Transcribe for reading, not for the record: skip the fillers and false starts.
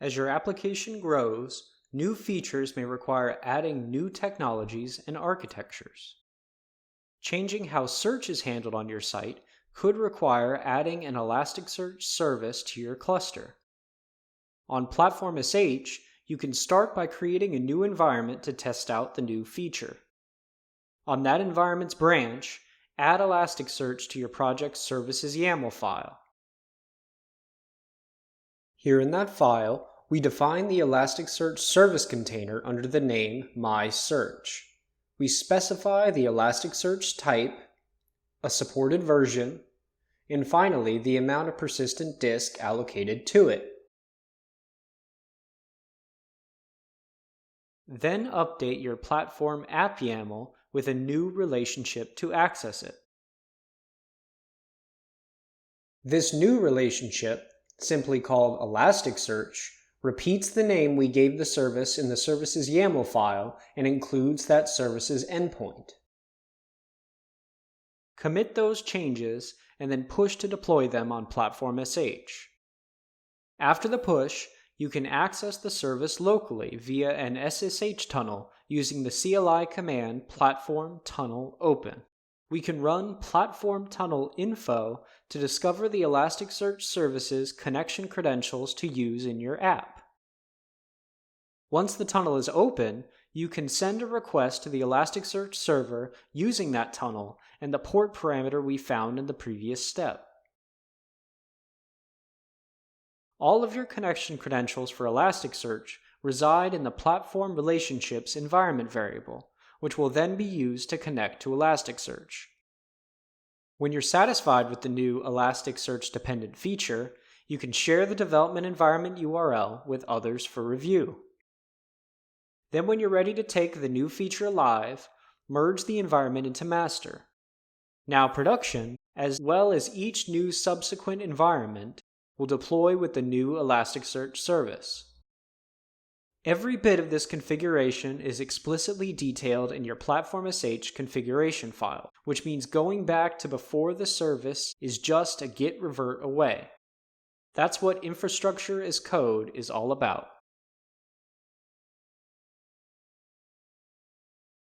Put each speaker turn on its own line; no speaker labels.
As your application grows, new features may require adding new technologies and architectures. Changing how search is handled on your site could require adding an Elasticsearch service to your cluster. On Platform.sh, you can start by creating a new environment to test out the new feature. On that environment's branch, add Elasticsearch to your project's services.yaml file. Here in that file, we define the Elasticsearch service container under the name mysearch. We specify the Elasticsearch type, a supported version, and finally the amount of persistent disk allocated to it. Then update your platform.app.yaml with a new relationship to access it. This new relationship, simply called Elasticsearch, repeats the name we gave the service in the services.yaml file and includes that service's endpoint. Commit those changes and then push to deploy them on Platform.sh. After the push, you can access the service locally via an SSH tunnel using the CLI command platform tunnel open. We can run platform tunnel info to discover the Elasticsearch service's connection credentials to use in your app. Once the tunnel is open, you can send a request to the Elasticsearch server using that tunnel and the port parameter we found in the previous step. All of your connection credentials for Elasticsearch reside in the Platform Relationships environment variable, which will then be used to connect to Elasticsearch. When you're satisfied with the new Elasticsearch dependent feature, you can share the development environment URL with others for review. Then when you're ready to take the new feature live, merge the environment into master. Now production, as well as each new subsequent environment, will deploy with the new Elasticsearch service. Every bit of this configuration is explicitly detailed in your Platform.sh configuration file, which means going back to before the service is just a git revert away. That's what infrastructure as code is all about.